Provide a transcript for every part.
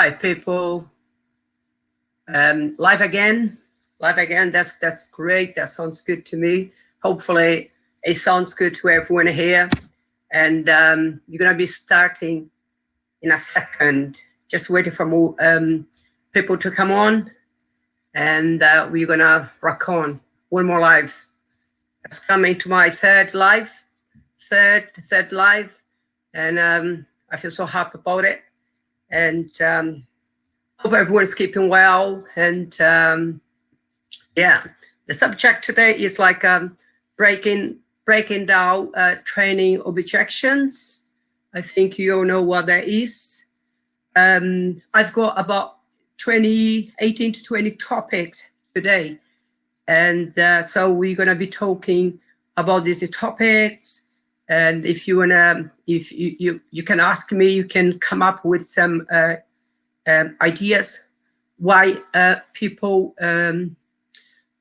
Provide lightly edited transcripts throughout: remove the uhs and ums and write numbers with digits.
Hi, people. Live again. That's great. That sounds good to me. Hopefully, it sounds good to everyone here. And you're gonna be starting in a second. Just waiting for more people to come on, and we're gonna rock on. One more live. It's coming to my third live, and I feel so happy about it. And hope everyone's keeping well. And yeah, the subject today is like breaking down training objections. I think you all know what that is. I've got about 18 to 20 topics today, and so we're gonna be talking about these topics. And if you wanna, if you can ask me, you can come up with some ideas why people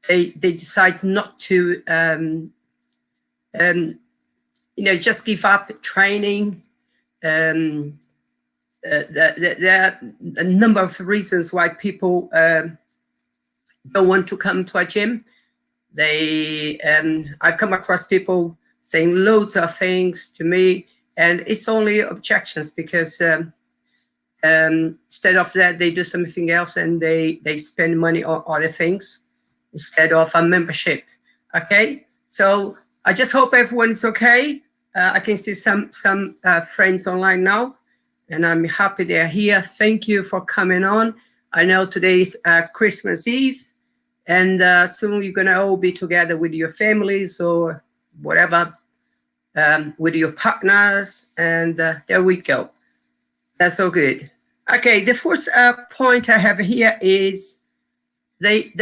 they decide not to just give up training. There are a number of reasons why people don't want to come to a gym. I've come across people saying loads of things to me, and it's only objections because instead of that, they do something else, and they spend money on other things instead of a membership. Okay, so I just hope everyone is okay. I can see some friends online now, and I'm happy they're here. Thank you for coming on. I know today is Christmas Eve, and soon you're gonna all be together with your families or whatever, with your partners, and there we go. That's all good. Okay, the first point I have here is they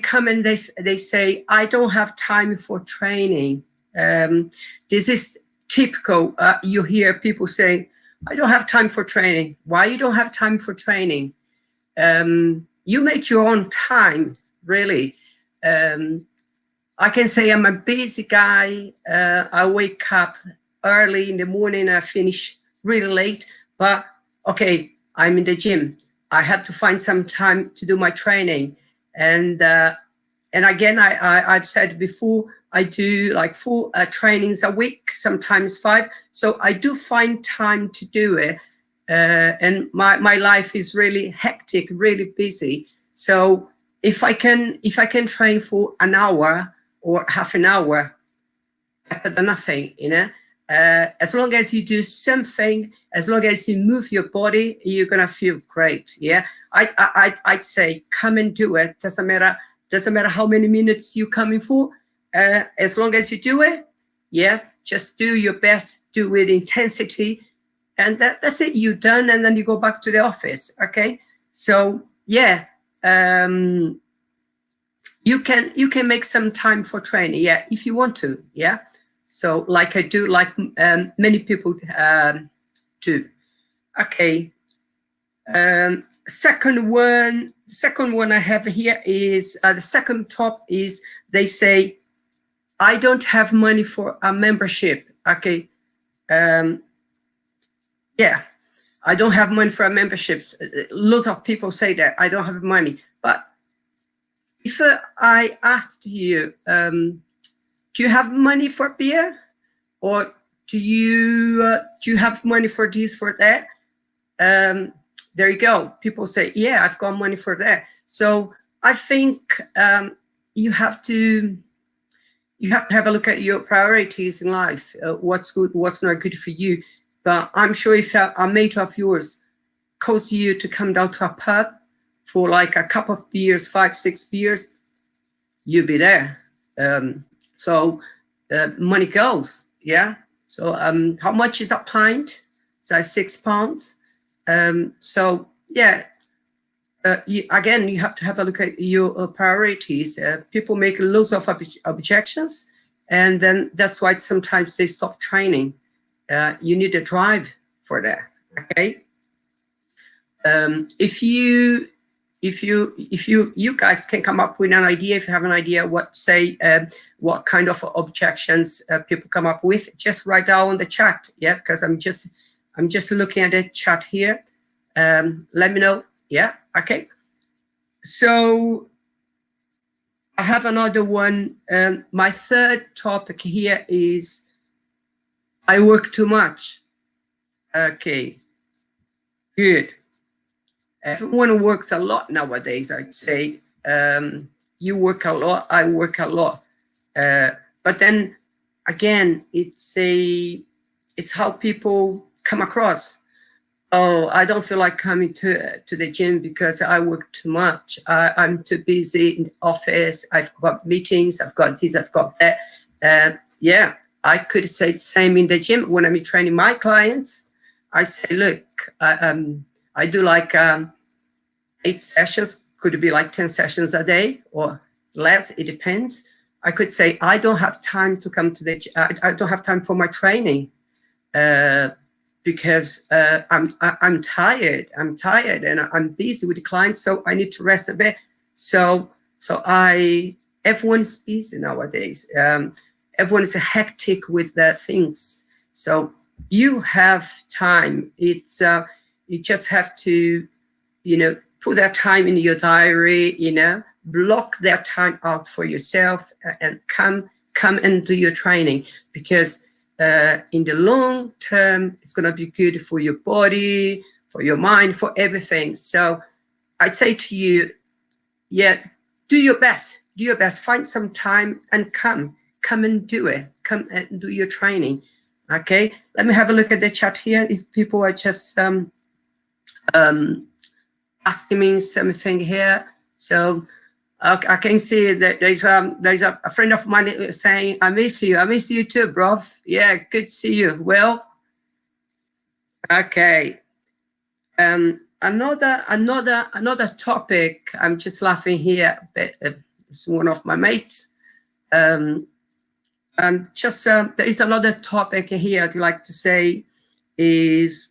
come and they say, I don't have time for training. This is typical. You hear people saying, I don't have time for training. Why you don't have time for training? You make your own time, really. I can say I'm a busy guy. I wake up early in the morning, I finish really late, but okay, I'm in the gym. I have to find some time to do my training. And again, I've said before, I do like 4 trainings a week, sometimes 5. So I do find time to do it. And my life is really hectic, really busy. So if I can train for an hour or half an hour, better than nothing, you know. As long as you do something, as long as you move your body, you're gonna feel great. Yeah, I'd say come and do it. Doesn't matter how many minutes you coming for. As long as you do it, yeah, just do your best, do it intensity, and that's it. You're done, and then you go back to the office. Okay, so yeah. You can make some time for training, yeah, if you want to, yeah. So like I do, like many people do. Okay. Second one I have here is the second top is they say, I don't have money for a membership. Okay. Yeah, I don't have money for a memberships. Lots of people say that I don't have money, but if I asked you, do you have money for beer, or do you have money for this, for that? There you go. People say, yeah, I've got money for that. So I think you have to have a look at your priorities in life. What's good, what's not good for you. But I'm sure if a mate of yours calls you to come down to a pub for like a cup of beers, 5, 6 beers, you'll be there. So money goes, yeah. So how much is a pint? It's like £6. So yeah, again, you have to have a look at your priorities. People make loads of objections, and then that's why sometimes they stop training. You need a drive for that. Okay. If you guys can come up with an idea, if you have an idea what kind of objections people come up with, just write down on the chat, yeah, because I'm just looking at the chat here. let me know. Yeah, okay. So I have another one. My third topic here is I work too much. Okay, good. Everyone works a lot nowadays, I'd say. You work a lot, I work a lot. But then again, it's how people come across. Oh, I don't feel like coming to the gym because I work too much. I'm too busy in the office. I've got meetings. I've got this. I've got that. Yeah, I could say the same in the gym when I'm training my clients. I say, look, I do like 8 sessions. Could be like 10 sessions a day or less. It depends. I could say I don't have time to come to the. I don't have time for my training. Because I'm tired. I'm tired and I'm busy with the clients, so I need to rest a bit. So everyone's busy nowadays. Everyone is hectic with their things. So you have time. It's you just have to, put that time in your diary. Block that time out for yourself and come and do your training, because in the long term, it's going to be good for your body, for your mind, for everything. So I'd say to you, yeah, do your best. Do your best. Find some time and come and do it. Come and do your training. Okay. Let me have a look at the chat here. If people are just asking me something here. So I can see that there's a friend of mine saying, I miss you too, bro. Yeah, good to see you. Well, okay. Another topic. I'm just laughing here, but it's one of my mates. There is another topic here I'd like to say is,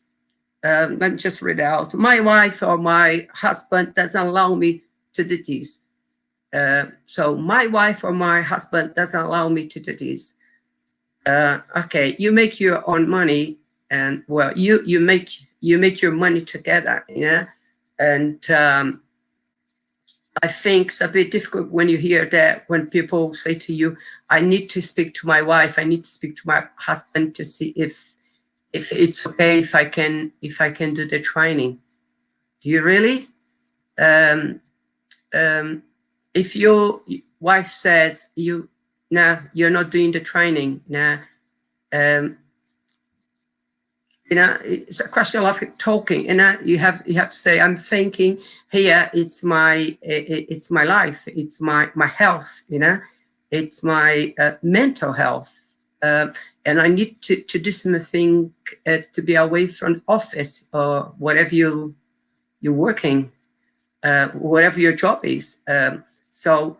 let me just read it out. My wife or my husband doesn't allow me to do this. So my wife or my husband doesn't allow me to do this. Okay, you make your own money, and well, you make your money together, yeah. And I think it's a bit difficult when you hear that, when people say to you, "I need to speak to my wife. I need to speak to my husband to see if it's okay if I can do the training." Do you really? If your wife says you're not doing the training, it's a question of talking. You have to say, I'm thinking here. It's my life. It's my health. It's my mental health, and I need to do something to be away from the office or whatever you're working, whatever your job is. So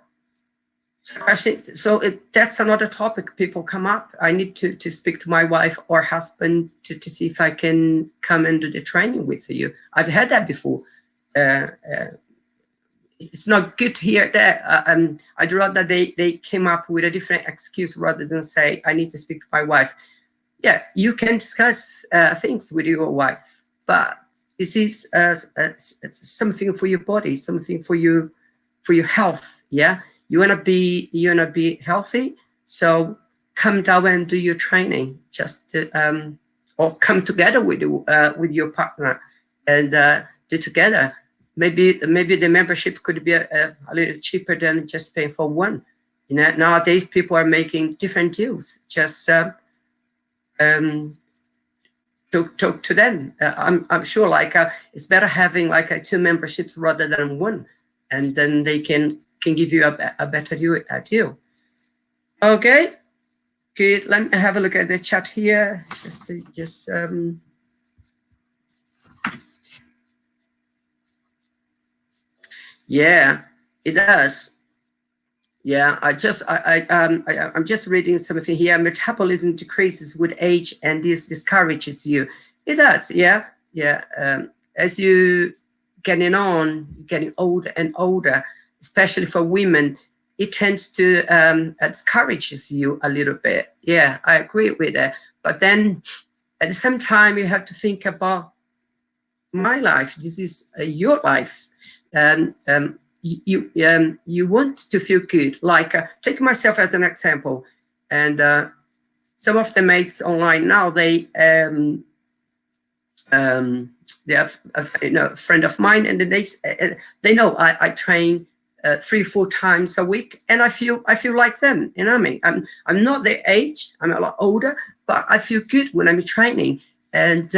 that's another topic people come up. I need to speak to my wife or husband to see if I can come and do the training with you. I've had that before. It's not good to hear that. I'd rather they came up with a different excuse rather than say, I need to speak to my wife. Yeah, you can discuss things with your wife, but this is something for your body, something for your health. Yeah, you wanna be healthy. So come down and do your training. Just to, or come together with your partner and do together. Maybe the membership could be a little cheaper than just paying for one. Nowadays people are making different deals. Just talk to them. I'm sure it's better having 2 memberships rather than one, and then they can give you a better deal. Okay, good. Let me have a look at the chat here. Yeah, it does. Yeah, I'm just reading something here. Metabolism decreases with age, and this discourages you. It does, yeah. As you getting older and older, especially for women, it tends to discourages you a little bit. Yeah, I agree with that. But then at the same time, you have to think about my life. This is your life. You want to feel good. Like take myself as an example, and some of the mates online now, they have a friend of mine, and they know I train 3-4 times a week, and I feel like them. You know what I mean? I'm not their age. I'm a lot older, but I feel good when I'm training, and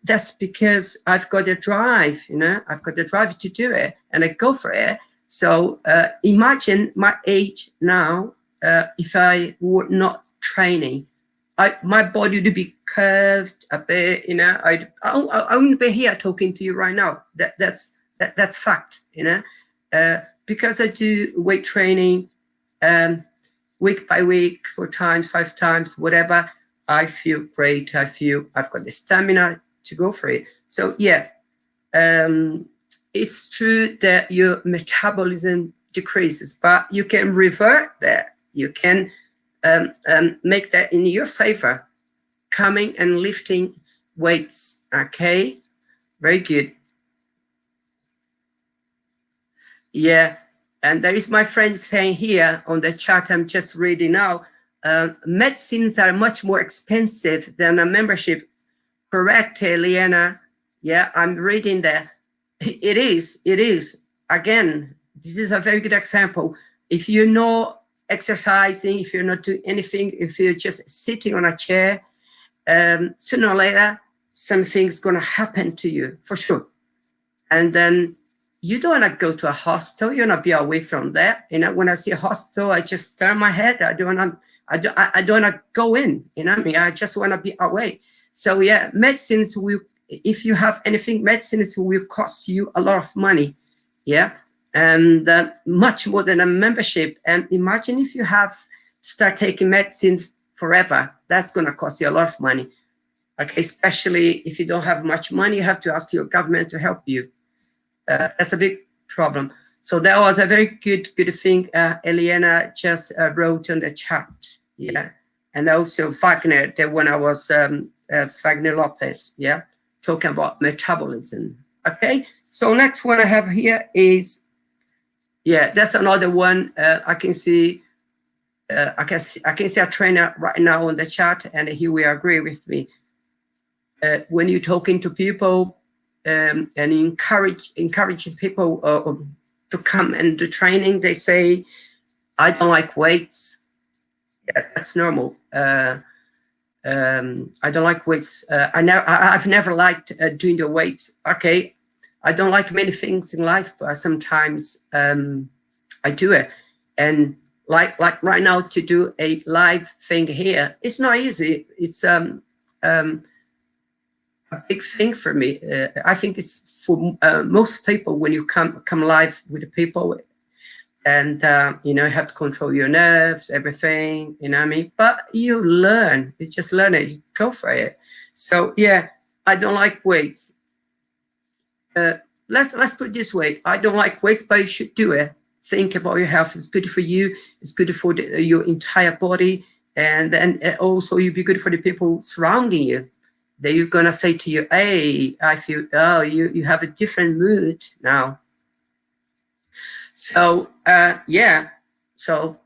that's because I've got a drive. You know, I've got the drive to do it, and I go for it. So imagine my age now. If I were not training, my body would be curved a bit. You know, I wouldn't be here talking to you right now. That's fact. You know, because I do weight training week by week, 4 times, 5 times, whatever. I feel great. I feel I've got the stamina to go for it. So yeah, it's true that your metabolism decreases, but you can revert that. You can make that in your favor, coming and lifting weights. Okay, very good. Yeah, and there is my friend saying here on the chat, I'm just reading now, medicines are much more expensive than a membership. Correct, Eliana. Yeah, I'm reading that. It is. Again, this is a very good example. If you're not exercising, if you're not doing anything, if you're just sitting on a chair, sooner or later, something's going to happen to you, for sure. And then you don't want to go to a hospital. You want to be away from that. You know, when I see a hospital, I just turn my head. I don't want to go in. You know what I mean? I just want to be away. So yeah, medicines will, if you have anything, medicines will cost you a lot of money. Yeah. And much more than a membership. And imagine if you have to start taking medicines forever, that's going to cost you a lot of money. Okay, especially if you don't have much money, you have to ask your government to help you. That's a big problem. So that was a very good thing Eliana just wrote on the chat. Yeah, and also Wagner, the one I was Wagner Lopez. Yeah, talking about metabolism. Okay, so next one I have here is, yeah, that's another one. I can see a trainer right now on the chat, and he will agree with me. When you're talking to people and encouraging people to come and do training, they say, I don't like weights. Yeah, that's normal. I don't like weights. I've never liked doing the weights. Okay, I don't like many things in life. Sometimes I do it, and like right now, to do a live thing here, it's not easy. It's a big thing for me. I think it's for most people when you come live with the people, and you know, you have to control your nerves, everything. You know what I mean? But you learn. You just learn it. You go for it. So yeah, I don't like weights. Let's put it this way. I don't like weights, but you should do it. Think about your health. It's good for you. It's good for your entire body, and then also you'll be good for the people surrounding you. They're gonna say to you, "Hey, I feel you have a different mood now." So yeah. So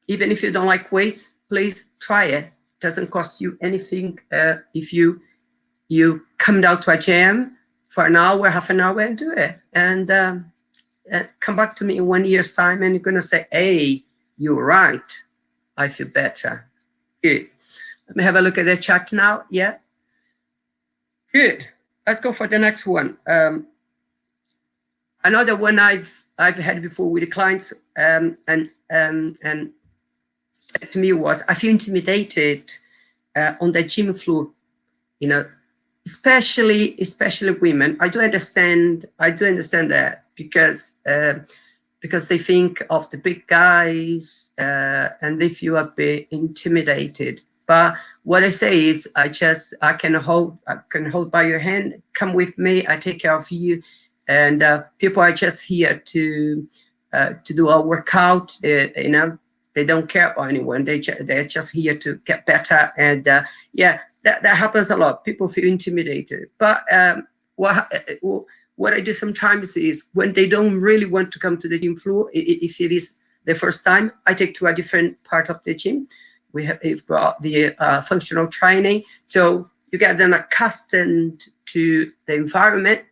even if you don't like weights, please try it. It doesn't cost you anything. If you come down to a gym for an hour, half an hour, and do it, and come back to me in 1 year's time, and you're gonna say, "Hey, you're right. I feel better." Good. Let me have a look at the chat now. Yeah. Good. Let's go for the next one. Another one I've had before with the clients, and said to me was, I feel intimidated on the gym floor. You know, especially women. I do understand that because they think of the big guys and they feel a bit intimidated. But what I say is, I can hold by your hand, come with me, I take care of you. And people are just here to do a workout. You know, they don't care about anyone. They're just here to get better. And yeah, that happens a lot. People feel intimidated. But what I do sometimes is when they don't really want to come to the gym floor, if it is the first time, I take to a different part of the gym. We've got the functional training, so you get them accustomed to the environment,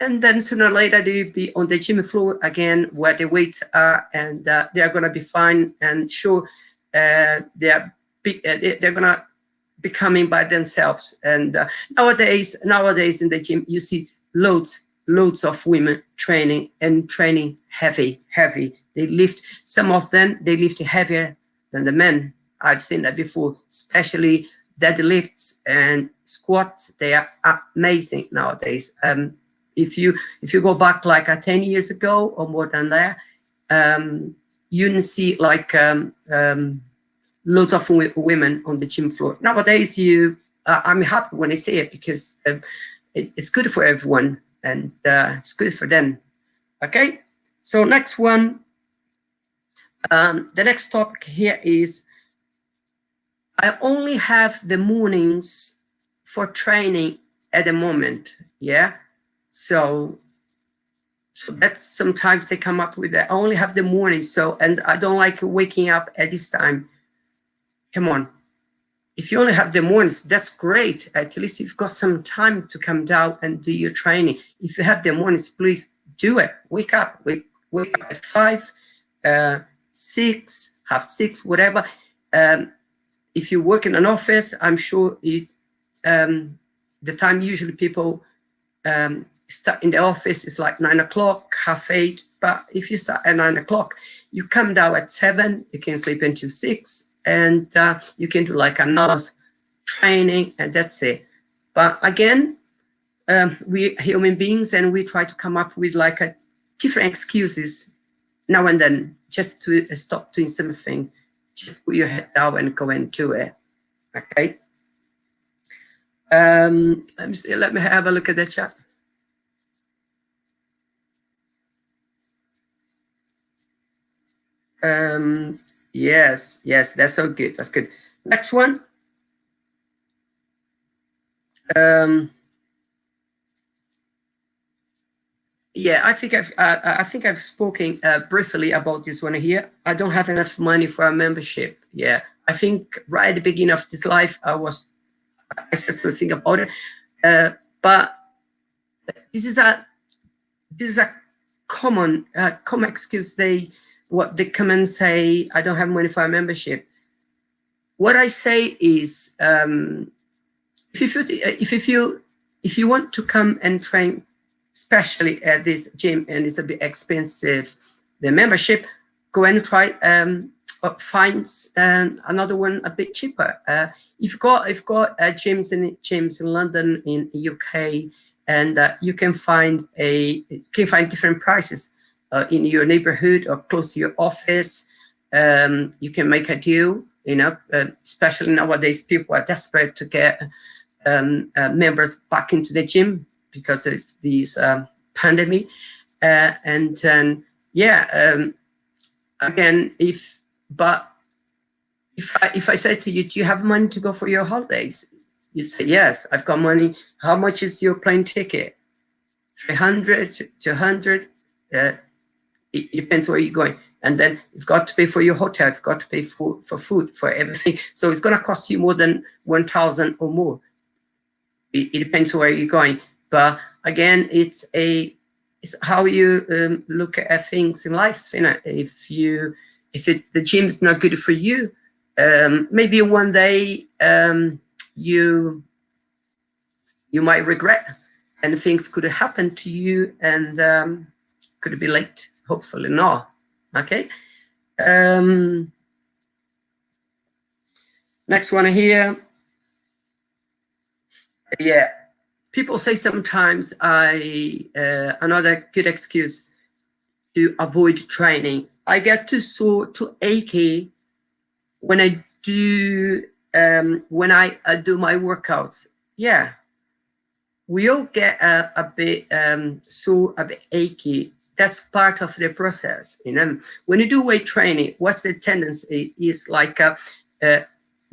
and then sooner or later they'll be on the gym floor again where the weights are, and they're gonna be fine, and sure, they're gonna be coming by themselves. And nowadays in the gym, you see loads of women training heavy. They lift, some of them, they lift heavier than the men. I've seen that before, especially deadlifts and squats. They are amazing nowadays. If you go back like 10 years ago or more than that, you didn't see like loads of women on the gym floor. Nowadays, I'm happy when I see it, because it's good for everyone, and it's good for them. Okay, so next one. The next topic here is, I only have the mornings for training at the moment. Yeah, so that's, sometimes they come up with that. I only have the mornings, so, and I don't like waking up at this time. Come on, if you only have the mornings, that's great. At least you've got some time to come down and do your training. If you have the mornings, please do it. Wake up at 5, 6, half 6, whatever. If you work in an office, I'm sure the time usually people start in the office is like 9 o'clock, half 8. But if you start at 9 o'clock, you come down at 7, you can sleep until 6, and you can do like an hour's training, and that's it. But again, we're human beings, and we try to come up with like different excuses now and then, just to stop doing something. Just put your head down and go and do it. Okay. Let me have a look at the chat. Yes, that's so good. That's good. Next one. Yeah, I think I've spoken briefly about this one here. I don't have enough money for a membership. Yeah, I think right at the beginning of this life, I said something about it. But this is a common excuse. They come and say, I don't have money for a membership. What I say is, if you want to come and train, especially at this gym, and it's a bit expensive, the membership, go and try find another one a bit cheaper. You've got gyms in London, in UK, and you can find different prices in your neighborhood or close to your office. You can make a deal. Especially nowadays, people are desperate to get members back into the gym because of this pandemic. Again, if I say to you, do you have money to go for your holidays? You say, yes, I've got money. How much is your plane ticket? 300, 200. It depends where you're going. And then you've got to pay for your hotel. You've got to pay for food, for everything. So it's going to cost you more than 1,000 or more. It depends where you're going. But again, it's how you look at things in life. If the gym is not good for you, maybe one day you might regret, and things could happen to you, and could be late. Hopefully not. Okay. Next one here. Yeah. People say sometimes another good excuse to avoid training. I get too sore, too achy when I do my workouts. Yeah, we all get a bit sore, a bit achy. That's part of the process. When you do weight training, what's the tendency is like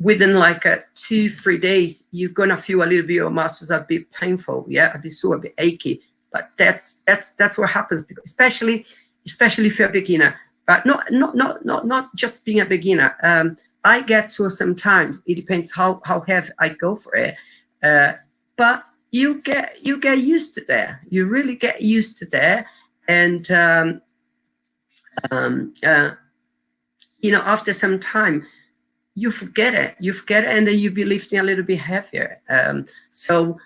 within like 2-3 days, you're gonna feel a little bit your muscles a bit painful, yeah, a bit sore, a bit achy. But that's what happens, because especially if you're a beginner. But not just being a beginner. I get sore sometimes. It depends how heavy I go for it. But you get used to that. You really get used to that, and you know, after some time, you forget it, and then you be lifting a little bit heavier. So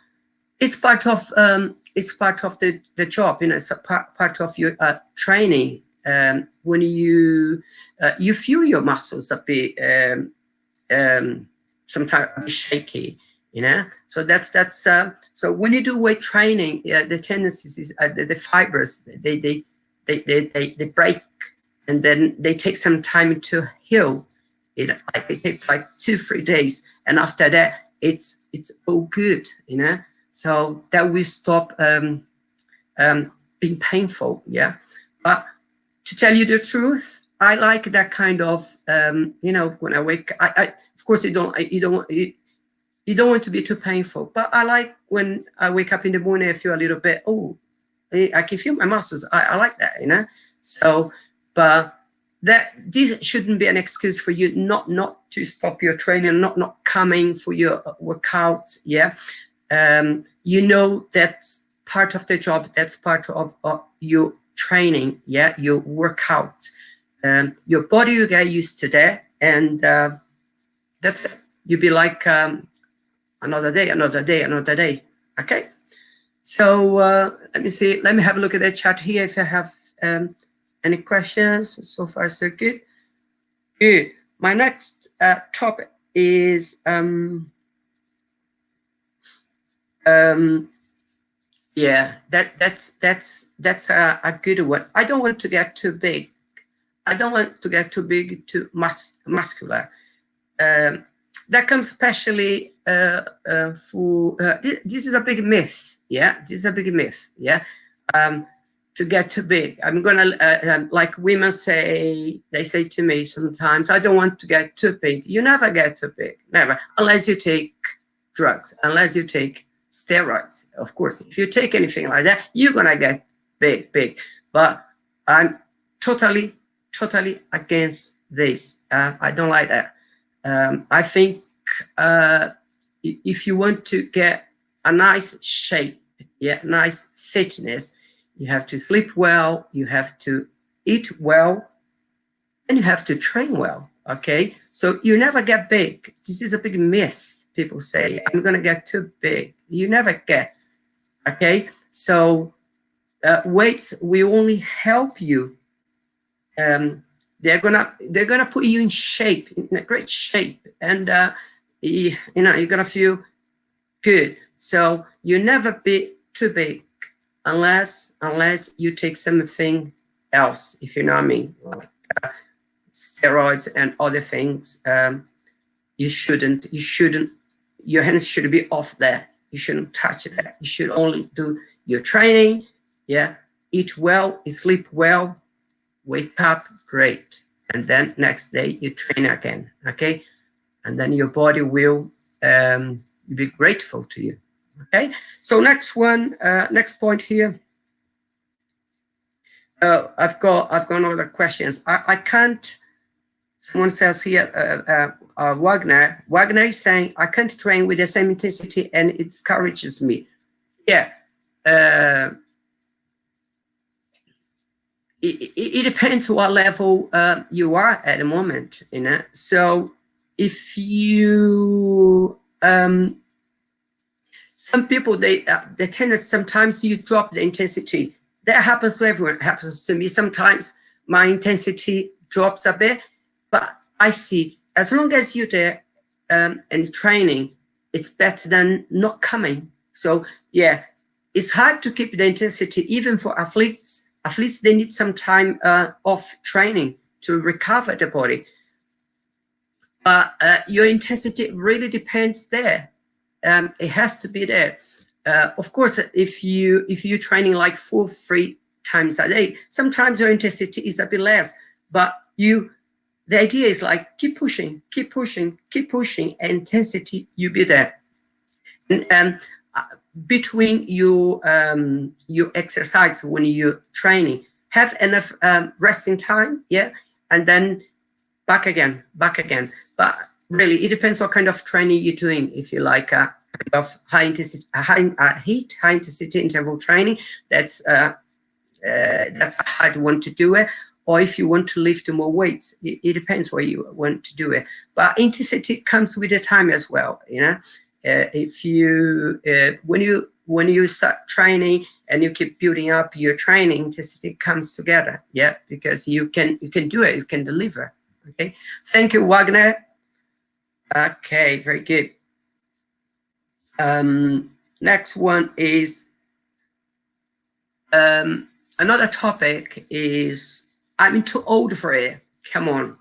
it's part of the job, you know. It's a part of your training. When you feel your muscles a bit sometimes a bit shaky, you know. So that's so when you do weight training, the tendency is the fibers, they break, and then they take some time to heal. It takes like 2-3 days, and after that, it's all good, you know. So that will stop being painful, yeah. But to tell you the truth, I like that kind of you know, when I wake, I of course you don't want to be too painful, but I like when I wake up in the morning, I feel a little bit, oh, I can feel my muscles. I like that, you know. So, but this shouldn't be an excuse for you not to stop your training, not coming for your workouts, yeah. You know, that's part of the job, that's part of your training, yeah, your workout. Your body will get used to that, and that's it. You'll be like another day. Okay, so let me see, let me have a look at the chat here if I have any questions. So far so good. My next topic is yeah, that's a good one. I don't want to get too big. I don't want to get too big, too muscular. That comes especially for this is a big myth. Yeah, this is a big myth. Yeah, to get too big. I'm gonna like women say. They say to me sometimes, "I don't want to get too big." You never get too big, never, unless you take drugs, unless you take steroids. Of course, if you take anything like that, you're gonna get big. But I'm totally against this. I don't like that. I think if you want to get a nice shape, yeah, nice fitness, you have to sleep well, you have to eat well, and you have to train well. Okay, so you never get big. This is a big myth. People say, I'm gonna get too big. You never get. Okay, so weights will only help you. They're gonna put you in shape, in a great shape, and you know, you're gonna feel good. So you never be too big unless you take something else, if you know what I mean, like steroids and other things. You shouldn't. Your hands should be off there. You shouldn't touch that. You should only do your training. Yeah, eat well, sleep well, wake up great, and then next day you train again. Okay, and then your body will be grateful to you. Okay, so next one, next point here. I've got other questions. I can't. Someone says here, Wagner is saying, I can't train with the same intensity and it discourages me. Yeah. It depends what level you are at the moment, you know. So if you, some people, they tend to, sometimes you drop the intensity. That happens to everyone. It happens to me. Sometimes my intensity drops a bit, but I see, as long as you're there and training, it's better than not coming. So yeah, it's hard to keep the intensity even for athletes. Athletes, they need some time off training to recover the body. But your intensity really depends there. It has to be there. Of course, if you're training like 4-3 times a day, sometimes your intensity is a bit less, but you the idea is like keep pushing, keep pushing, keep pushing, and intensity, you be there. And between your exercise, when you're training, have enough resting time, yeah, and then back again. But really, it depends what kind of training you're doing. If you like kind of high intensity, high intensity interval training, that's a hard one to do it. Or if you want to lift more weights, it depends where you want to do it. But intensity comes with the time as well, you know. If you when you start training and you keep building up your training, intensity comes together, yeah, because you can do it, you can deliver. Okay, thank you, Wagner. Okay, very good. Next one is another topic is I'm too old for it. Come on.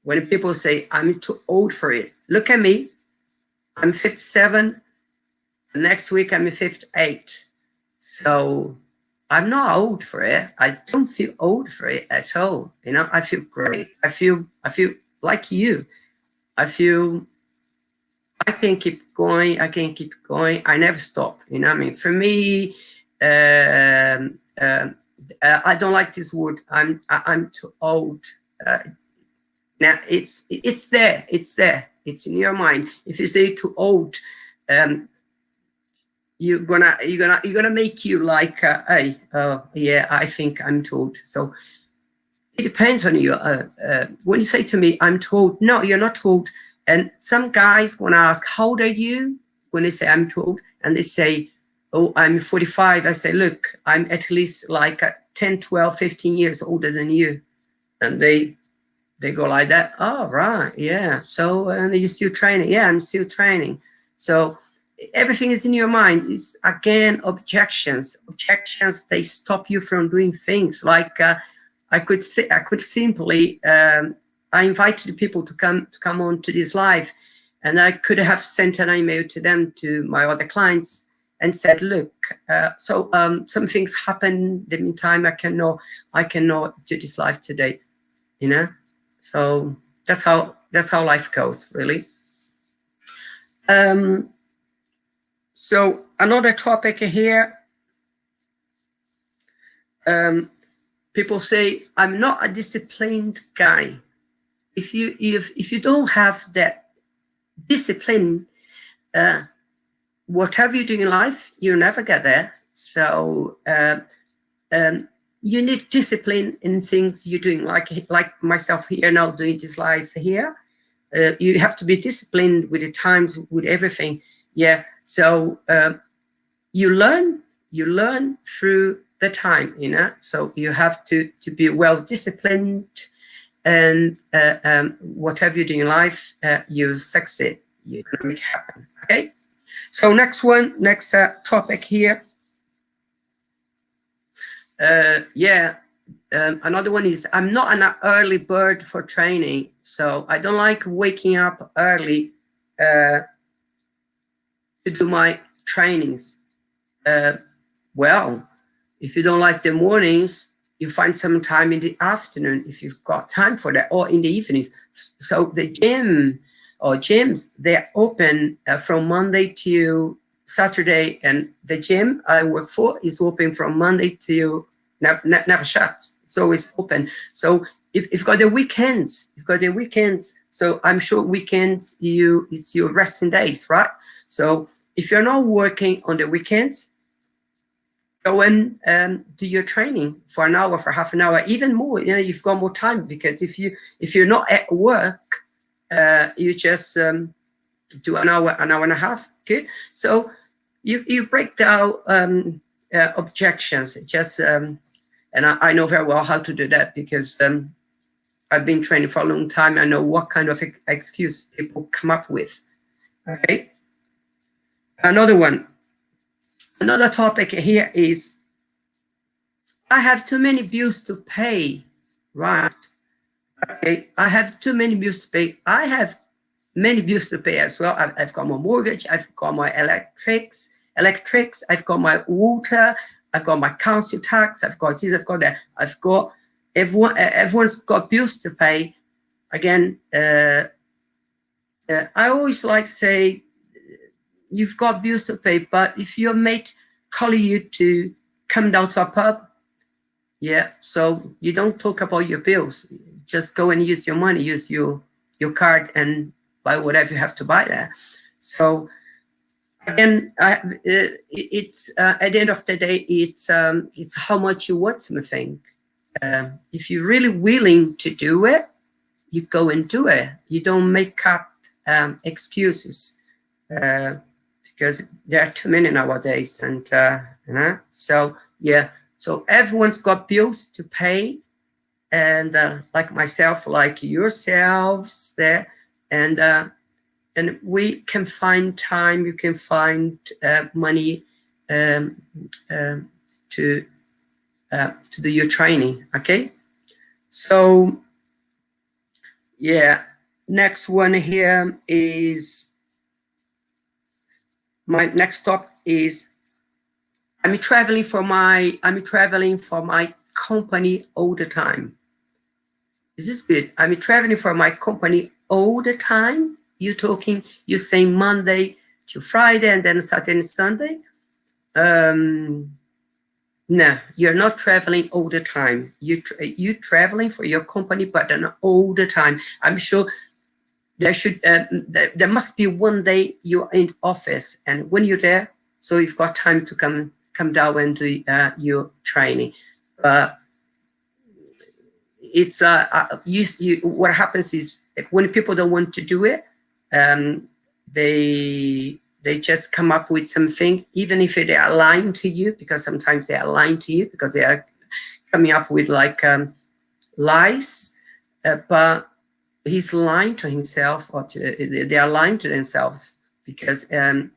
When people say I'm too old for it, look at me. I'm 57. Next week I'm 58. So I'm not old for it. I don't feel old for it at all. You know, I feel great. I feel like you. I feel I can keep going. I can keep going. I never stop. You know what I mean? For me, I don't like this word. I'm too old. Now it's there. It's there. It's in your mind. If you say too old, you're gonna make you like, hey, yeah, I think I'm too old. So it depends on you. When you say to me, I'm too old, no, you're not too old. And some guys want to ask, how old are you? When they say I'm too old, and they say, oh, I'm 45. I say, look, I'm at least like 10, 12, 15 years older than you. And they go like that. Oh, right, yeah. So, and you're still training? Yeah, I'm still training. So everything is in your mind. It's, again, objections. Objections, they stop you from doing things. Like I could simply, I invited people to come on to this live, and I could have sent an email to them, to my other clients, and said, look, some things happen in the meantime. I cannot do this live today, you know. So that's how life goes, really. So another topic here. People say I'm not a disciplined guy. If you don't have that discipline, whatever you do in life, you'll never get there. So you need discipline in things you're doing, like myself here now doing this live here. You have to be disciplined with the times, with everything. Yeah. So you learn through the time, you know. So you have to be well disciplined, and whatever you do in life, you succeed. You're gonna make it happen. Okay. So next topic here. Another one is I'm not an early bird for training, so I don't like waking up early to do my trainings. Well, if you don't like the mornings, you find some time in the afternoon if you've got time for that, or in the evenings. So the gym or gyms, they're open from Monday to Saturday, and the gym I work for is open from Monday to never shuts. It's always open. So if you've got the weekends, so I'm sure weekends it's your resting days, right? So if you're not working on the weekends, go and do your training for an hour, for half an hour, even more. You know, you've got more time, because if you're not at work, you just do an hour and a half. Good. So you break down objections. Just and I know very well how to do that, because I've been training for a long time. I know what kind of excuse people come up with. Okay. Another topic here is I have too many bills to pay, right? Okay, I have too many bills to pay. I have many bills to pay as well. I've got my mortgage, I've got my electrics, I've got my water, I've got my council tax, I've got this, I've got that. I've got everyone's got bills to pay, again, I always like to say, you've got bills to pay, but if your mate call you to come down to a pub, yeah, so you don't talk about your bills. Just go and use your money, use your card and buy whatever you have to buy there. So again, it's at the end of the day, it's how much you want something. If you're really willing to do it, you go and do it. You don't make up excuses, because there are too many nowadays. And so yeah, so everyone's got bills to pay, and like myself, like yourselves there, and we can find time. You can find money to do your training. Okay, so yeah, next one here is my next stop is I'm traveling for my company all the time. Is this good? I'm traveling for my company all the time. You're saying Monday to Friday and then Saturday and Sunday. No, you're not traveling all the time. You're traveling for your company, but not all the time. I'm sure there must be one day you're in office, and when you're there, so you've got time to come down and do your training. It's what happens is when people don't want to do it, they just come up with something, even if they are lying to you, because sometimes they are lying to you because they are coming up with like lies, but he's lying to himself, or they are lying to themselves, because in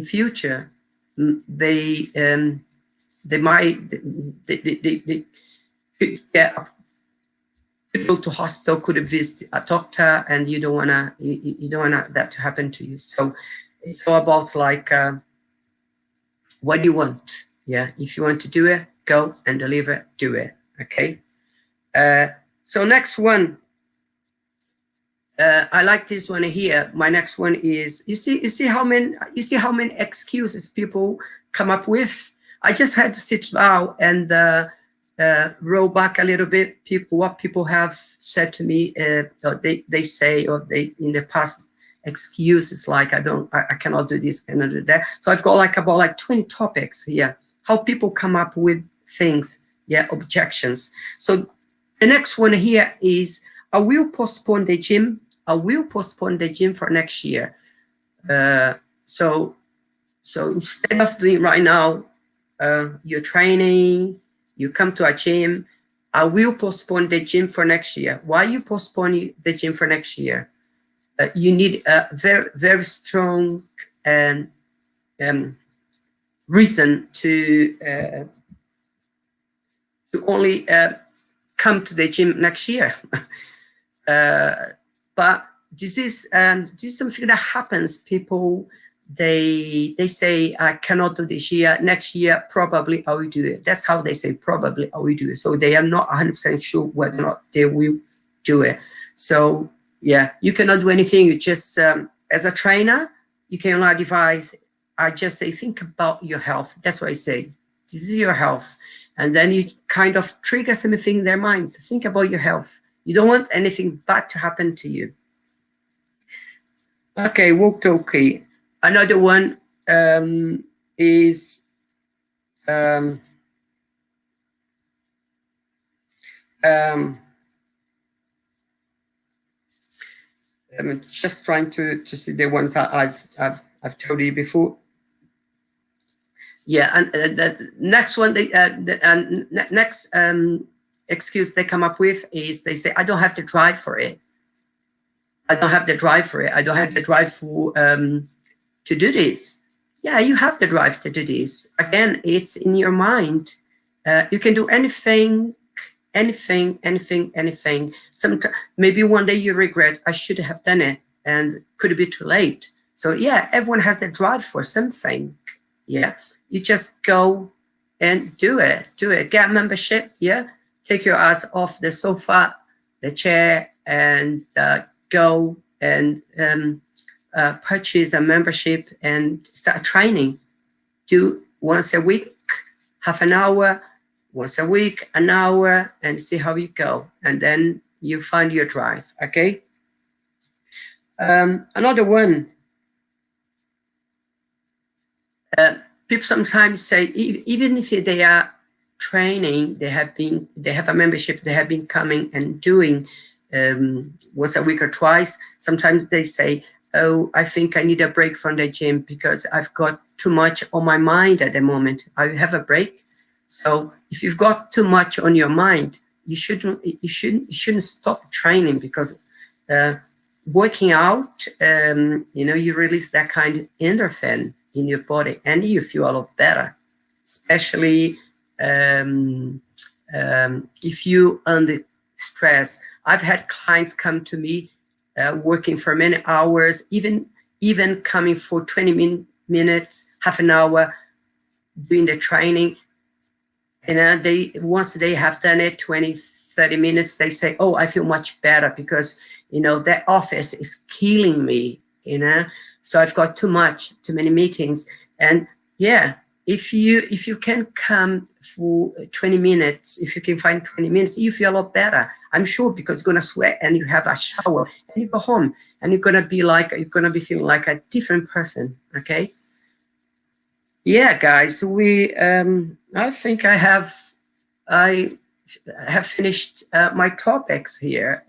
future they might could go to hospital, could visit a doctor, and you don't wanna that to happen to you. So it's all about like what you want. Yeah, if you want to do it, go and deliver, do it. Okay. So next one, I like this one here. My next one is, you see how many excuses people come up with. I just had to sit down and roll back a little bit. What people have said to me, or they say, or they in the past, excuses like I cannot do this, cannot do that. So I've got about 20 topics here, how people come up with things. Yeah, objections. So the next one here is, I will postpone the gym. I will postpone the gym for next year. So instead of doing right now, your training, you come to a gym, I will postpone the gym for next year. Why you postpone the gym for next year? You need a very, very strong reason to only come to the gym next year. But this is something that happens. People, they say, I cannot do this year. Next year, probably I will do it. That's how they say, probably I will do it. So they are not 100% sure whether or not they will do it. So yeah, you cannot do anything. You just, as a trainer, you can only advise. I just say, think about your health. That's what I say. This is your health. And then you kind of trigger something in their minds. Think about your health. You don't want anything bad to happen to you. Okay, walkie-talkie. Another one is I'm just trying to see the ones that I've told you before. Yeah, and the next one, next excuse they come up with is, they say, I don't have the drive for it. I don't have the drive for it. I don't have the drive for to do this. Yeah, you have the drive to do this. Again, it's in your mind. You can do anything. Sometimes, maybe one day you regret, I should have done it, and could be too late. So yeah, everyone has the drive for something. Yeah, you just go and do it. Get membership. Yeah, take your ass off the sofa, the chair, and go and purchase a membership and start training. Do once a week, half an hour, once a week, an hour, and see how you go. And then you find your drive, okay? Another one, people sometimes say, even if they are training, they have a membership, they have been coming and doing once a week or twice. Sometimes they say, oh, I think I need a break from the gym because I've got too much on my mind at the moment. I have a break. So if you've got too much on your mind, you shouldn't stop training, because working out, you release that kind of endorphin in your body, and you feel a lot better, especially if you under stress. I've had clients come to me working for many hours, even coming for 20 minutes, half an hour, doing the training. And once they have done it 20-30 minutes, they say, oh, I feel much better, because that office is killing me, so I've got too many meetings. And yeah, if you can come for 20 minutes, if you can find 20 minutes, you feel a lot better, I'm sure, because you're going to sweat and you have a shower and you go home and you're going to be feeling like a different person. Okay. Yeah, guys, I think I have finished my topics here.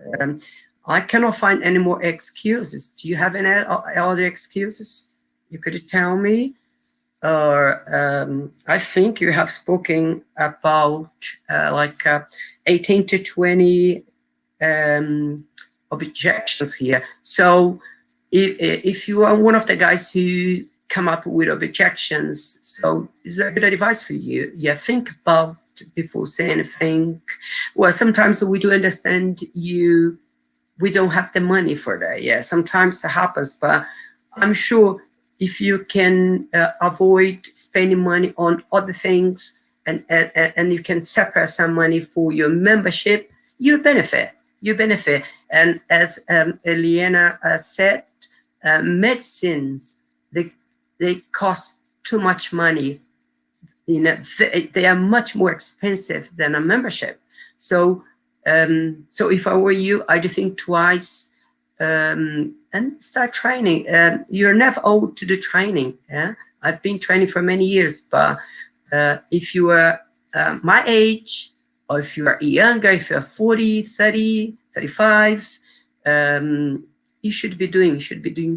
I cannot find any more excuses. Do you have any other excuses you could tell me? Or I think you have spoken about 18 to 20 objections here. So if you are one of the guys who come up with objections, so is that good advice for you? Yeah, think about before saying anything. Well, sometimes we do understand we don't have the money for that. Yeah, sometimes it happens, but I'm sure if you can avoid spending money on other things, and you can separate some money for your membership, you benefit. And as Eliana said, medicines, they cost too much money. They are much more expensive than a membership. So if I were you, I'd think twice and start training. You're never old to the training. Yeah, I've been training for many years, but if you are my age, or if you are younger, if you're 40, 30, 35, you should be doing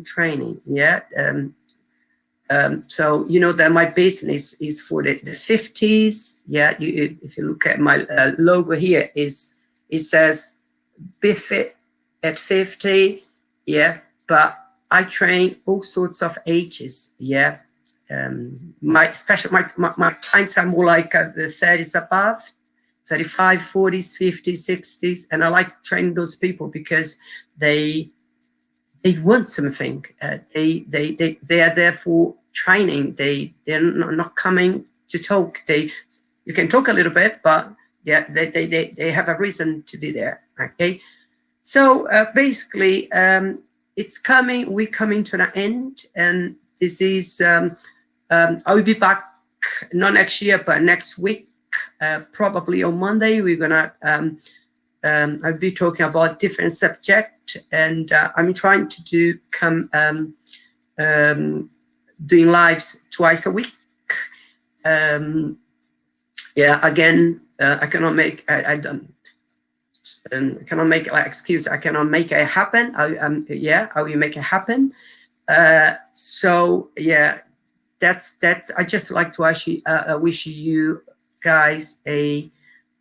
training. Yeah. So that my business is for the 50s. Yeah, if you look at my logo here, it says "Be Fit at 50." Yeah, but I train all sorts of ages. Yeah, my clients are more like the 30s above, 35, 40s, 50s, 60s, and I like training those people because they want something. They are there for training. They're not coming to talk. You can talk a little bit, but yeah, they have a reason to be there. Okay, so basically, we're coming to the end, and this is I'll be back not next year, but next week, probably on Monday. We're gonna I'll be talking about different subject, and I'm trying to doing lives twice a week. Yeah, again, I cannot make cannot make an excuse. I cannot make it happen. I will make it happen. So yeah, that's. I just like to actually wish you guys a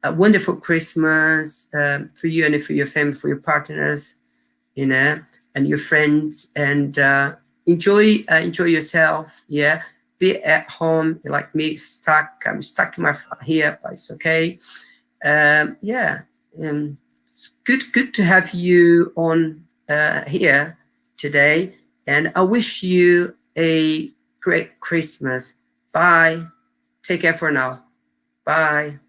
wonderful Christmas for you and for your family, for your partners, and your friends, and enjoy yourself. Yeah, be at home. Like me, I'm stuck in my flat here, but it's okay. Yeah, it's good to have you on here today, and I wish you a great Christmas. Bye. Take care for now. Bye.